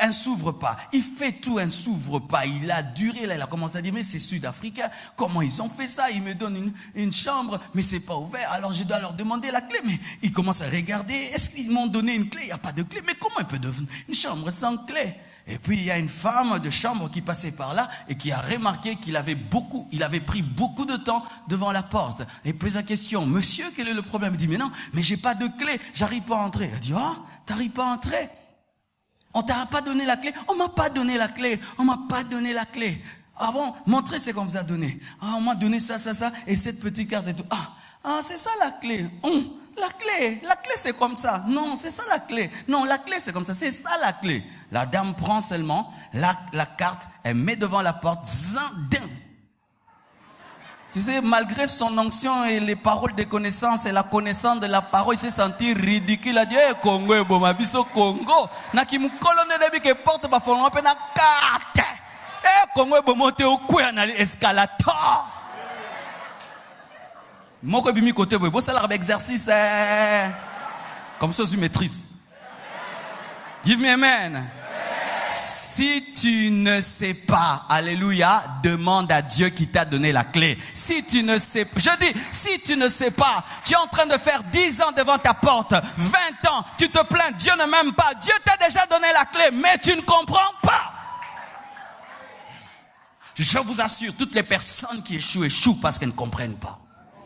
Elle ne s'ouvre pas. Il fait tout, elle ne s'ouvre pas. Il a duré, là, il a commencé à dire, mais c'est sud-africain. Comment ils ont fait ça? Ils me donnent une chambre, mais c'est pas ouvert. Alors je dois leur demander la clé. Mais ils commencent à regarder. Est-ce qu'ils m'ont donné une clé? Il n'y a pas de clé. Mais comment il peut devenir une chambre sans clé? Et puis il y a une femme de chambre qui passait par là et qui a remarqué qu'il avait pris beaucoup de temps devant la porte. Et pose la question, monsieur, quel est le problème? Il dit, mais non, mais j'ai pas de clé, j'arrive pas à entrer. Elle dit, oh, t'arrives pas à entrer? On t'a pas donné la clé? On m'a pas donné la clé. On m'a pas donné la clé. Ah bon? Montrez ce qu'on vous a donné. Ah, on m'a donné ça, et cette petite carte et tout. Ah, c'est ça la clé. La clé c'est comme ça. Non, c'est ça la clé. Non, la clé c'est comme ça, c'est ça la clé. La dame prend seulement la carte, elle met devant la porte, zindin. Tu sais, malgré son onction et les paroles de connaissance et la connaissance de la parole, il s'est senti ridicule. Il a dit, Congo, bon, ma biso Congo. Na ki mkolone debi ke porte ba folon pe na carte. Congo, bon, monte au couille na escalator. Moko bimi côté boy, ça l'arbe exercice comme ça tu maîtrises. Give me amen. Si tu ne sais pas, alléluia, demande à Dieu qui t'a donné la clé. Si tu ne sais, si tu ne sais pas, tu es en train de faire 10 ans devant ta porte, 20 ans, tu te plains, Dieu ne m'aime pas, Dieu t'a déjà donné la clé, mais tu ne comprends pas. Je vous assure, toutes les personnes qui échouent parce qu'elles ne comprennent pas.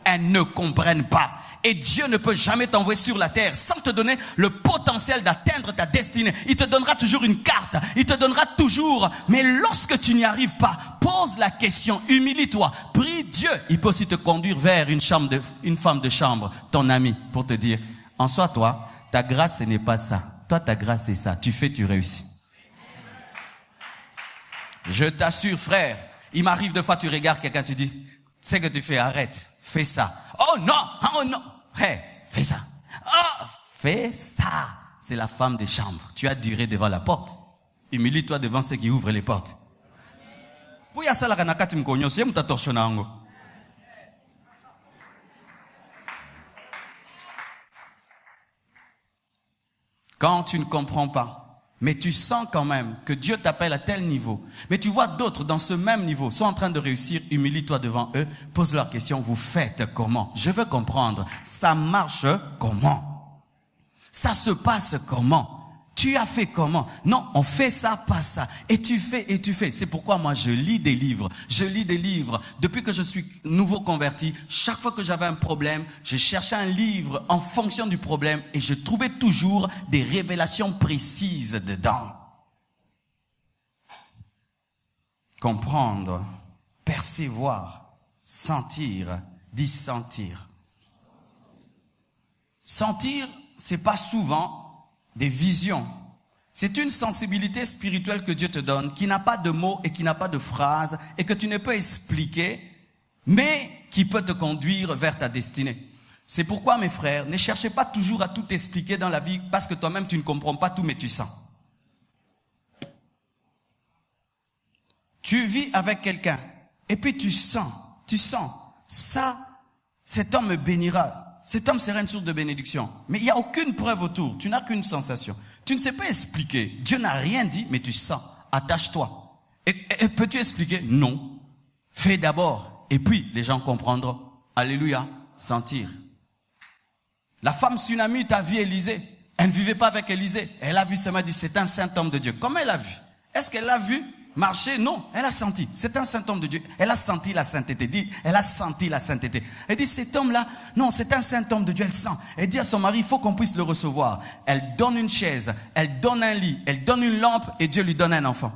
Elles ne comprennent pas. Et Dieu ne peut jamais t'envoyer sur la terre sans te donner le potentiel d'atteindre ta destinée. Il te donnera toujours une carte. Il te donnera toujours. Mais lorsque tu n'y arrives pas, pose la question, humilie-toi, prie Dieu. Il peut aussi te conduire vers une femme de chambre, ton ami, pour te dire, en soi, toi, ta grâce, ce n'est pas ça. Toi, ta grâce, c'est ça. Tu fais, tu réussis. Je t'assure, frère, il m'arrive de fois, tu regardes quelqu'un, tu dis, c'est que tu fais, arrête. Fais ça. Oh non. Hey, fais ça. Oh, fais ça. C'est la femme de chambre. Tu as duré devant la porte. Humilie-toi devant ceux qui ouvrent les portes. Quand tu ne comprends pas, mais tu sens quand même que Dieu t'appelle à tel niveau. Mais tu vois d'autres dans ce même niveau sont en train de réussir. Humilie-toi devant eux. Pose leur question. Vous faites comment? Je veux comprendre. Ça marche comment? Ça se passe comment? Tu as fait comment? Non, on fait ça, pas ça. Et tu fais. C'est pourquoi moi je lis des livres. Depuis que je suis nouveau converti, chaque fois que j'avais un problème, je cherchais un livre en fonction du problème et je trouvais toujours des révélations précises dedans. Comprendre, percevoir, sentir, dissentir. Sentir, c'est pas souvent des visions. C'est une sensibilité spirituelle que Dieu te donne, qui n'a pas de mots et qui n'a pas de phrases, et que tu ne peux expliquer, mais qui peut te conduire vers ta destinée. C'est pourquoi, mes frères, ne cherchez pas toujours à tout expliquer dans la vie, parce que toi-même tu ne comprends pas tout, mais tu sens. Tu vis avec quelqu'un, et puis tu sens, ça, cet homme me bénira. Cet homme sera une source de bénédiction. Mais il n'y a aucune preuve autour. Tu n'as qu'une sensation. Tu ne sais pas expliquer. Dieu n'a rien dit, mais tu sens. Attache-toi. Et peux-tu expliquer? Non. Fais d'abord. Et puis, les gens comprendront. Alléluia. Sentir. La femme tsunami a vu Élisée. Elle ne vivait pas avec Élisée. Elle a vu ce matin, dit, c'est un saint homme de Dieu. Comment elle a vu? Est-ce qu'elle l'a vu marcher? Non, elle a senti. C'est un saint homme de Dieu. Elle a senti la sainteté. Elle a senti la sainteté. Elle dit, cet homme-là, non, c'est un saint homme de Dieu. Elle sent. Elle dit à son mari, il faut qu'on puisse le recevoir. Elle donne une chaise, elle donne un lit, elle donne une lampe et Dieu lui donne un enfant.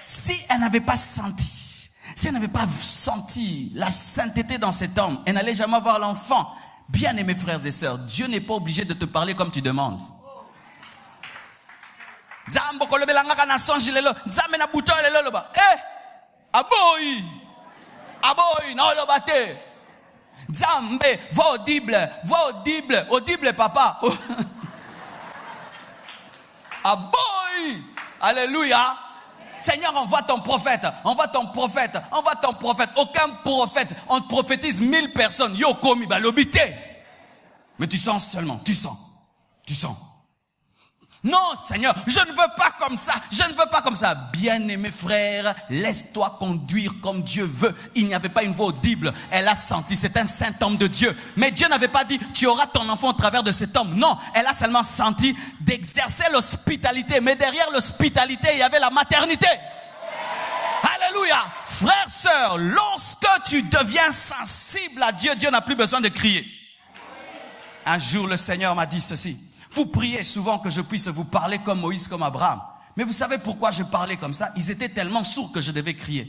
Si elle n'avait pas senti, si elle n'avait pas senti la sainteté dans cet homme, elle n'allait jamais avoir l'enfant. Bien aimés frères et sœurs, Dieu n'est pas obligé de te parler comme tu demandes. Zambo kolobelanga na sonji lelo nzambe na buto lelo loba aboyi na loba te nzambe va audible papa aboyi alléluia. Seigneur, envoie ton prophète. Aucun prophète, on prophétise 1000 personnes. Yo komi balobité. Mais tu sens seulement, tu sens. Non, Seigneur, je ne veux pas comme ça. Je ne veux pas comme ça. Bien-aimé frère, laisse-toi conduire comme Dieu veut. Il n'y avait pas une voix audible. Elle a senti. C'est un saint homme de Dieu. Mais Dieu n'avait pas dit, tu auras ton enfant au travers de cet homme. Non, elle a seulement senti d'exercer l'hospitalité. Mais derrière l'hospitalité, il y avait la maternité. Alléluia. Frère, sœur, lorsque tu deviens sensible à Dieu, Dieu n'a plus besoin de crier. Un jour, le Seigneur m'a dit ceci. Vous priez souvent que je puisse vous parler comme Moïse, comme Abraham. Mais vous savez pourquoi je parlais comme ça? Ils étaient tellement sourds que je devais crier.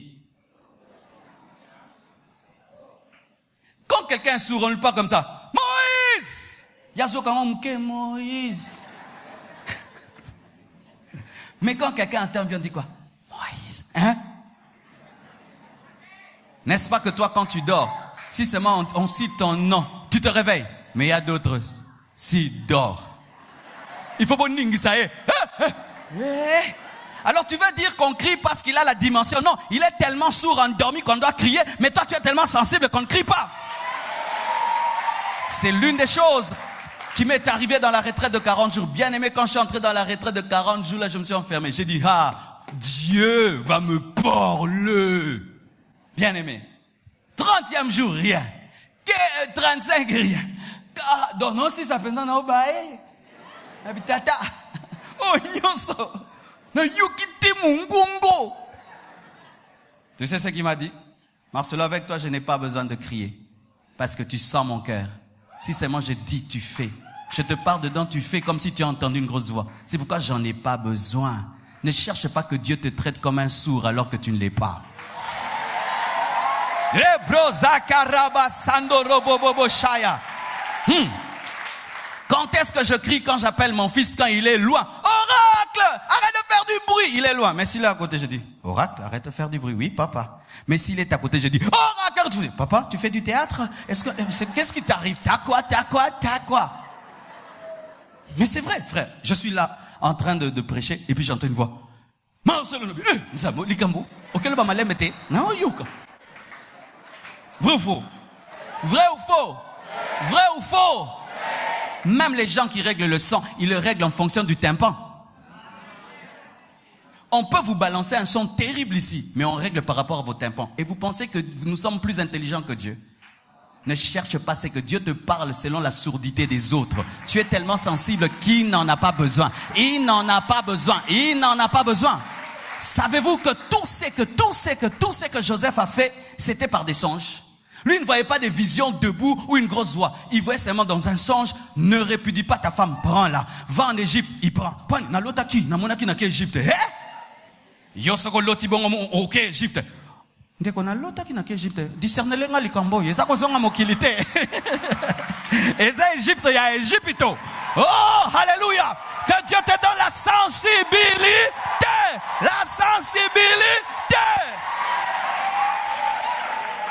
Quand quelqu'un est sourd, on ne le parle comme ça. Moïse! Moïse. Mais quand quelqu'un entend bien, on dit quoi? Moïse. Hein? N'est-ce pas que toi, quand tu dors, si seulement on cite ton nom, tu te réveilles. Mais il y a d'autres. S'ils dorment. Il faut pas ningi ça est. Alors tu veux dire qu'on crie parce qu'il a la dimension? Non, il est tellement sourd, endormi qu'on doit crier, mais toi tu es tellement sensible qu'on ne crie pas. C'est l'une des choses qui m'est arrivée dans la retraite de 40 jours. Bien aimé, quand je suis entré dans la retraite de 40 jours, là je me suis enfermé. J'ai dit, Dieu va me parler. Bien aimé. 30e jour, rien. 35, rien. Donc non, si ça fait ça, non, bah, Habitata. Oh, nyonso. Na yokite mungongo. Tu sais ce qu'il m'a dit? Marcelo, avec toi, je n'ai pas besoin de crier. Parce que tu sens mon cœur. Si seulement je dis, tu fais. Je te parle dedans, tu fais comme si tu as entendu une grosse voix. C'est pourquoi j'en ai pas besoin. Ne cherche pas que Dieu te traite comme un sourd alors que tu ne l'es pas. Quand est-ce que je crie quand j'appelle mon fils quand il est loin? Oracle, arrête de faire du bruit. Il est loin. Mais s'il est à côté, je dis, Oracle, arrête de faire du bruit. Oui, papa. Mais s'il est à côté, je dis, Oracle, tu dis, papa, tu fais du théâtre? Qu'est-ce qui t'arrive? T'as quoi? Mais c'est vrai, frère. Je suis là, en train de prêcher, et puis j'entends une voix. Marcelo, likambo. Auquel va m'aller mettre? Non, yuka. Vrai ou faux? Vrai ou faux? Vrai ou faux? Même les gens qui règlent le son, ils le règlent en fonction du tympan. On peut vous balancer un son terrible ici, mais on règle par rapport à vos tympans. Et vous pensez que nous sommes plus intelligents que Dieu? Ne cherche pas, c'est que Dieu te parle selon la sourdité des autres. Tu es tellement sensible qu'il n'en a pas besoin. Il n'en a pas besoin. Il n'en a pas besoin. Savez-vous que tout ce que Joseph a fait, c'était par des songes? Lui ne voyait pas des visions debout ou une grosse voix. Il voyait seulement dans un songe, ne répudie pas ta femme, prends-la. Va en Égypte, il prend. Na lotaki, na monaki na Égypte. Yosoko loti bongo ok Égypte. Ndeko na lotaki na Égypte. Discernez-le nga likambo. Yesa kozonga mokilité. Eza Égypte ya Égypto. Oh, alléluia. Que Dieu te donne la sensibilité. La sensibilité.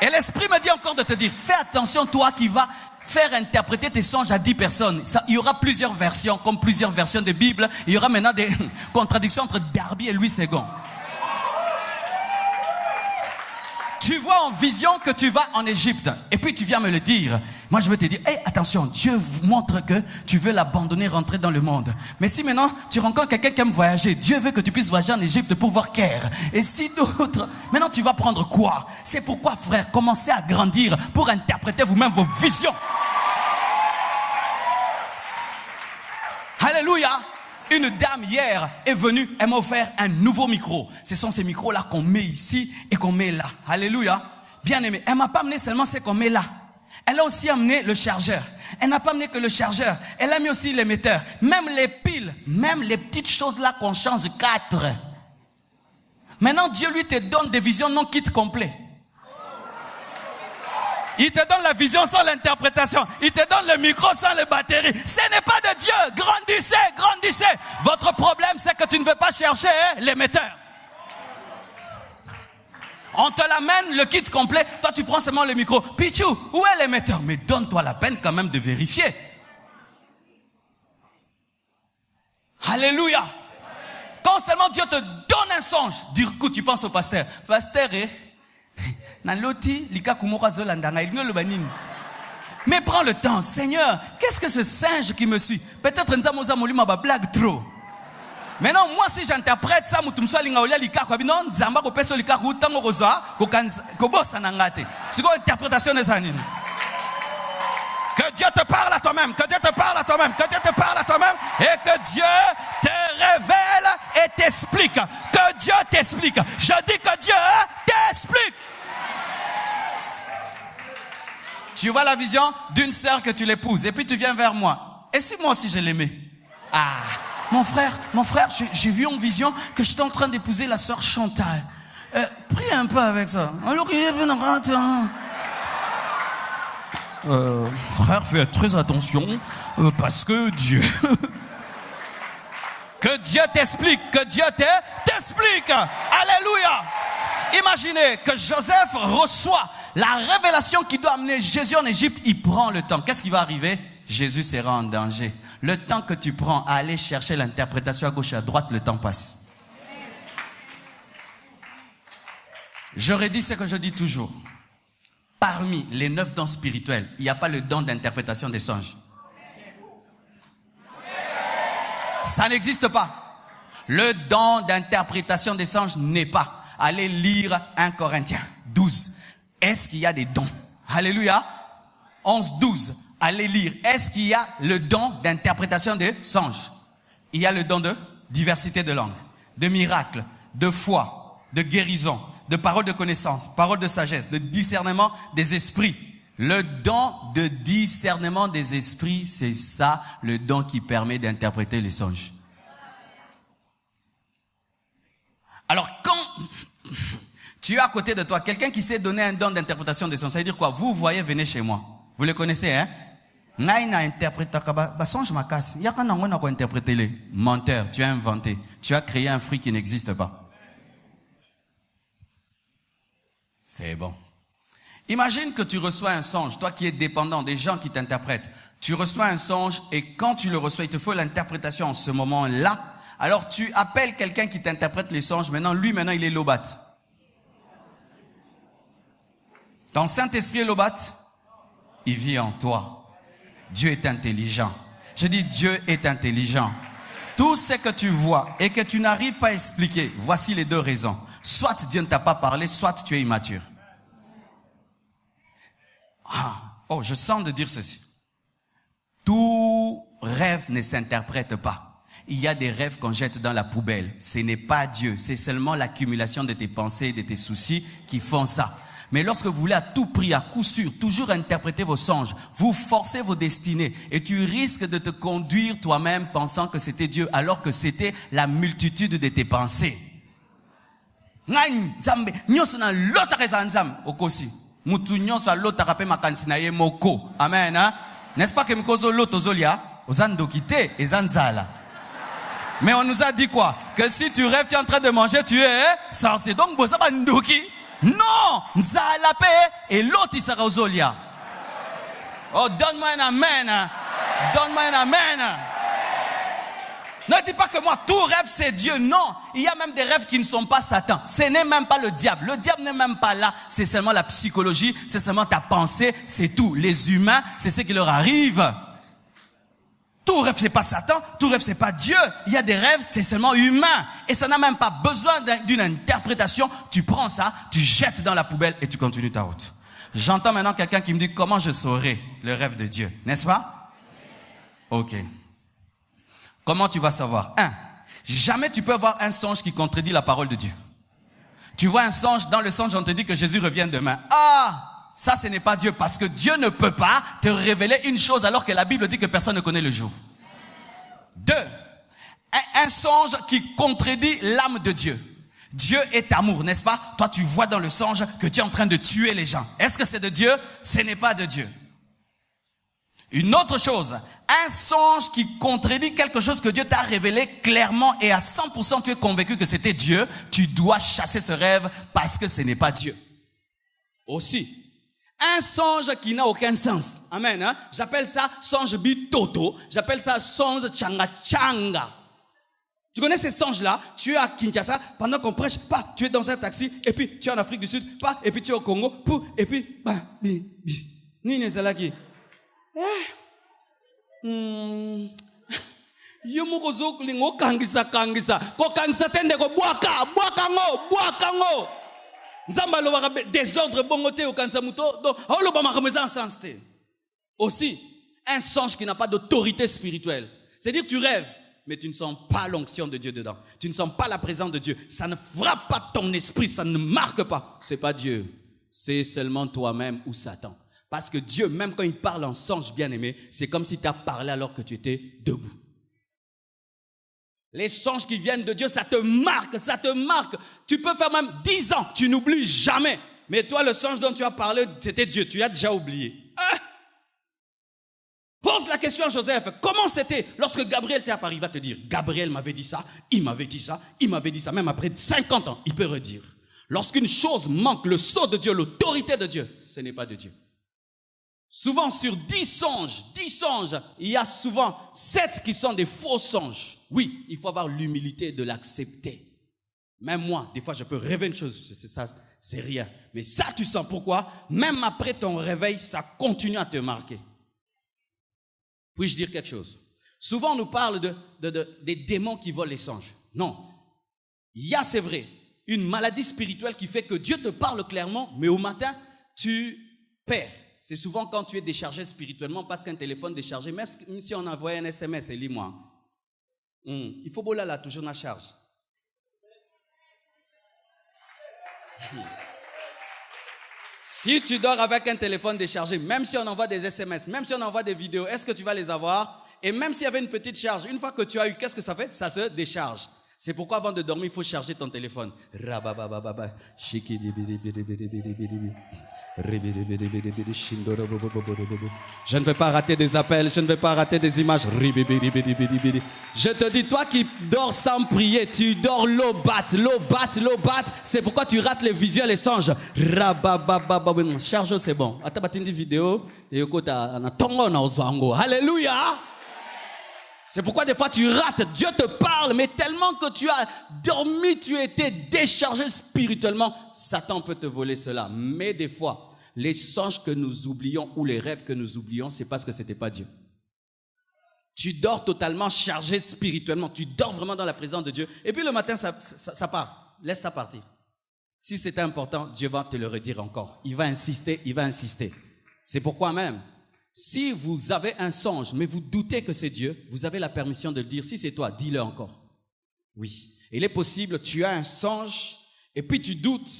Et l'Esprit me dit encore de te dire, fais attention toi qui vas faire interpréter tes songes à 10 personnes. Il y aura plusieurs versions, comme plusieurs versions de Bible. Il y aura maintenant des contradictions entre Darby et Louis II. Tu vois en vision que tu vas en Égypte. Et puis tu viens me le dire. Moi je veux te dire, hey, attention, Dieu vous montre que tu veux l'abandonner, rentrer dans le monde. Mais si maintenant tu rencontres quelqu'un qui aime voyager, Dieu veut que tu puisses voyager en Égypte pour voir Caire. Et si d'autres, maintenant tu vas prendre quoi? C'est pourquoi, frère, commencez à grandir pour interpréter vous-même vos visions. Alléluia. Une dame hier est venue, elle m'a offert un nouveau micro. Ce sont ces micros-là qu'on met ici et qu'on met là. Alléluia. Bien aimé. Elle m'a pas amené seulement ce qu'on met là. Elle a aussi amené le chargeur. Elle n'a pas amené que le chargeur. Elle a mis aussi l'émetteur. Même les piles. Même les petites choses là qu'on change 4. Maintenant, Dieu lui te donne des visions non kit complet. Il te donne la vision sans l'interprétation. Il te donne le micro sans les batteries. Ce n'est pas de Dieu. Grandissez, grandissez. Votre problème, c'est que tu ne veux pas chercher l'émetteur. On te l'amène, le kit complet. Toi, tu prends seulement le micro. Pichou, où est l'émetteur? Mais donne-toi la peine quand même de vérifier. Alléluia. Quand seulement Dieu te donne un songe, du coup, tu penses au pasteur. Pasteur, mais prends le temps, Seigneur, qu'est-ce que ce singe qui me suit? Peut-être Nzamoza Molima ba blague trop. Maintenant, moi, si j'interprète ça, non, Nzamba ko peso lika ko tango koza ko bossa nangate. C'est quoi interprétation des années? Que Dieu te parle à toi-même, que Dieu te parle à toi-même, que Dieu te parle à toi-même et que Dieu te révèle et t'explique. Que Dieu t'explique. Je dis que Dieu t'explique. Tu vois la vision d'une sœur que tu l'épouses et puis tu viens vers moi. Et si moi aussi je l'aimais? Ah, mon frère, j'ai vu en vision que j'étais en train d'épouser la sœur Chantal. Prie un peu avec ça. Alors il est venu frère, fais très attention parce que Dieu... Que Dieu t'explique, que Dieu t'explique. Alléluia. Imaginez que Joseph reçoit la révélation qui doit amener Jésus en Égypte. Il prend le temps. Qu'est-ce qui va arriver? Jésus sera en danger. Le temps que tu prends à aller chercher l'interprétation à gauche et à droite, le temps passe. Je redis ce que je dis toujours. Parmi les 9 dons spirituels, il n'y a pas le don d'interprétation des songes. Ça n'existe pas. Le don d'interprétation des songes n'est pas. Allez lire 1 Corinthiens 12. Est-ce qu'il y a des dons? Alléluia. 11, 12. Allez lire. Est-ce qu'il y a le don d'interprétation des songes? Il y a le don de diversité de langues, de miracles, de foi, de guérison, de paroles de connaissance, paroles de sagesse, de discernement des esprits. Le don de discernement des esprits, c'est ça, le don qui permet d'interpréter les songes. Alors, quand tu as à côté de toi quelqu'un qui sait donner un don d'interprétation des songes, ça veut dire quoi? Vous voyez, venez chez moi. Vous le connaissez, hein? Menteur, tu as inventé. Tu as créé un fruit qui n'existe pas. C'est bon. Imagine que tu reçois un songe, toi qui es dépendant des gens qui t'interprètent. Tu reçois un songe et quand tu le reçois, il te faut l'interprétation en ce moment-là. Alors tu appelles quelqu'un qui t'interprète les songes. Maintenant, il est lobat. Ton Saint-Esprit est lobat. Il vit en toi. Dieu est intelligent. Je dis Dieu est intelligent. Tout ce que tu vois et que tu n'arrives pas à expliquer, voici les 2 raisons. Soit Dieu ne t'a pas parlé, soit tu es immature. Je sens de dire ceci. Tout rêve ne s'interprète pas. Il y a des rêves qu'on jette dans la poubelle. Ce n'est pas Dieu. C'est seulement l'accumulation de tes pensées et de tes soucis qui font ça. Mais lorsque vous voulez à tout prix, à coup sûr, toujours interpréter vos songes, vous forcez vos destinées et tu risques de te conduire toi-même pensant que c'était Dieu alors que c'était la multitude de tes pensées. Amen. N'est-ce pas que mikozo loto zolia ozandokite ezanzala. Mais on nous a dit quoi? Que si tu rêves, tu es en train de manger, tu es sorcier. Donc bozaba ndoki. Non, nzala pe et l'autre il sera ozolia. Oh, donne-moi un amen. Donne-moi un amen. Ne dis pas que moi, tout rêve c'est Dieu. Non, il y a même des rêves qui ne sont pas Satan. Ce n'est même pas le diable. Le diable n'est même pas là. C'est seulement la psychologie, c'est seulement ta pensée, c'est tout. Les humains, c'est ce qui leur arrive. Tout rêve c'est pas Satan, tout rêve c'est pas Dieu. Il y a des rêves, c'est seulement humain. Et ça n'a même pas besoin d'une interprétation. Tu prends ça, tu jettes dans la poubelle et tu continues ta route. J'entends maintenant quelqu'un qui me dit comment je saurai le rêve de Dieu. N'est-ce pas? Ok. Comment tu vas savoir? Jamais tu peux avoir un songe qui contredit la parole de Dieu. Tu vois un songe, dans le songe on te dit que Jésus revient demain. Ça ce n'est pas Dieu parce que Dieu ne peut pas te révéler une chose alors que la Bible dit que personne ne connaît le jour. 2. Un songe qui contredit l'âme de Dieu. Dieu est amour, n'est-ce pas? Toi tu vois dans le songe que tu es en train de tuer les gens. Est-ce que c'est de Dieu? Ce n'est pas de Dieu. Une autre chose, un songe qui contredit quelque chose que Dieu t'a révélé clairement et à 100% tu es convaincu que c'était Dieu, tu dois chasser ce rêve parce que ce n'est pas Dieu. Aussi, un songe qui n'a aucun sens. Amen. Hein? J'appelle ça songe bitoto. J'appelle ça songe changa changa. Tu connais ces songes-là? Tu es à Kinshasa, pendant qu'on prêche, tu es dans un taxi, et puis tu es en Afrique du Sud, et puis tu es au Congo, et puis, Nini Zalaki. Yo moko zo lingo kangisa. Ko kangisa tende ko boaka ngo. Nzamba lo ba désordre bongote au kansa muto. Donc lo ba makameza en sens te. Aussi, un songe qui n'a pas d'autorité spirituelle. C'est-à-dire que tu rêves, mais tu ne sens pas l'onction de Dieu dedans. Tu ne sens pas la présence de Dieu. Ça ne frappe pas ton esprit, ça ne marque pas. C'est pas Dieu. C'est seulement toi-même ou Satan. Parce que Dieu, même quand il parle en songe, bien-aimé, c'est comme si tu as parlé alors que tu étais debout. Les songes qui viennent de Dieu, ça te marque. Tu peux faire même 10 ans, tu n'oublies jamais. Mais toi, le songe dont tu as parlé, c'était Dieu, tu l'as déjà oublié. Pose la question à Joseph, comment c'était lorsque Gabriel t'est apparu? Il va te dire, Gabriel m'avait dit ça, il m'avait dit ça. Même après 50 ans, il peut redire. Lorsqu'une chose manque, le sceau de Dieu, l'autorité de Dieu, ce n'est pas de Dieu. Souvent sur 10 songes, il y a souvent 7 qui sont des faux songes. Oui, il faut avoir l'humilité de l'accepter. Même moi, des fois, je peux rêver une chose, je sais ça, c'est rien. Mais ça, tu sens pourquoi? Même après ton réveil, ça continue à te marquer. Puis-je dire quelque chose? Souvent, on nous parle des démons qui volent les songes. Non. Il y a, c'est vrai, une maladie spirituelle qui fait que Dieu te parle clairement, mais au matin, tu perds. C'est souvent quand tu es déchargé spirituellement parce qu'un téléphone déchargé, même si on envoie un SMS, lis-moi. Il faut bola là, toujours la charge. Si tu dors avec un téléphone déchargé, même si on envoie des SMS, même si on envoie des vidéos, est-ce que tu vas les avoir? Et même s'il y avait une petite charge, une fois que tu as eu, qu'est-ce que ça fait? Ça se décharge. C'est pourquoi avant de dormir, il faut charger ton téléphone. Je ne vais pas rater des appels, je ne vais pas rater des images. Je te dis, toi qui dors sans prier, tu dors l'eau batte. C'est pourquoi tu rates les visuels et songes. Charge, c'est bon. Alléluia. C'est pourquoi des fois tu rates, Dieu te parle, mais tellement que tu as dormi, tu étais déchargé spirituellement, Satan peut te voler cela. Mais des fois, les songes que nous oublions ou les rêves que nous oublions, c'est parce que ce n'était pas Dieu. Tu dors totalement chargé spirituellement, tu dors vraiment dans la présence de Dieu. Et puis le matin, ça part, laisse ça partir. Si c'est important, Dieu va te le redire encore. Il va insister. C'est pourquoi même, si vous avez un songe, mais vous doutez que c'est Dieu, vous avez la permission de le dire. Si c'est toi, dis-le encore. Oui. Il est possible, tu as un songe, et puis tu doutes,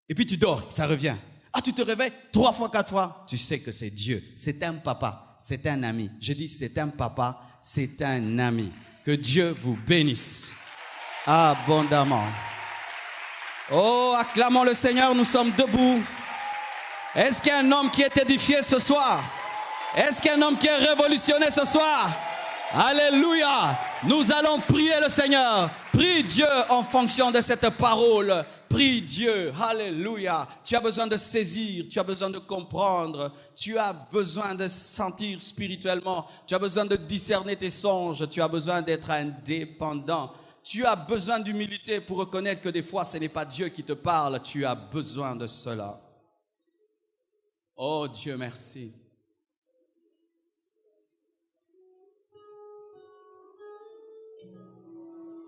et puis tu dors, ça revient. Ah, tu te réveilles 3 fois, 4 fois. Tu sais que c'est Dieu. C'est un papa, c'est un ami. Je dis c'est un papa, c'est un ami. Que Dieu vous bénisse abondamment. Oh, acclamons le Seigneur, nous sommes debout. Est-ce qu'il y a un homme qui est édifié ce soir? Est-ce qu'il y a un homme qui est révolutionné ce soir? Alléluia! Nous allons prier le Seigneur. Prie Dieu en fonction de cette parole. Prie Dieu. Alléluia. Tu as besoin de saisir, tu as besoin de comprendre, tu as besoin de sentir spirituellement, tu as besoin de discerner tes songes, tu as besoin d'être indépendant. Tu as besoin d'humilité pour reconnaître que des fois ce n'est pas Dieu qui te parle, tu as besoin de cela. Oh Dieu, merci.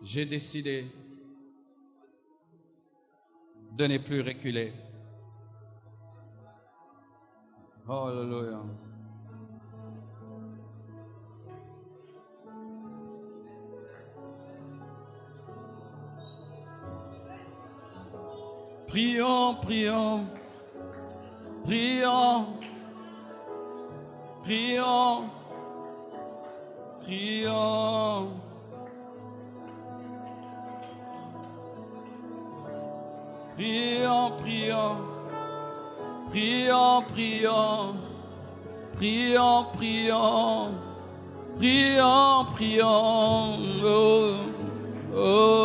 J'ai décidé de ne plus reculer. Oh, alléluia. Prions, prions, prions, prions, prions. Prions, prions, prions, prions, prions, prions, prions, prions, oh, oh.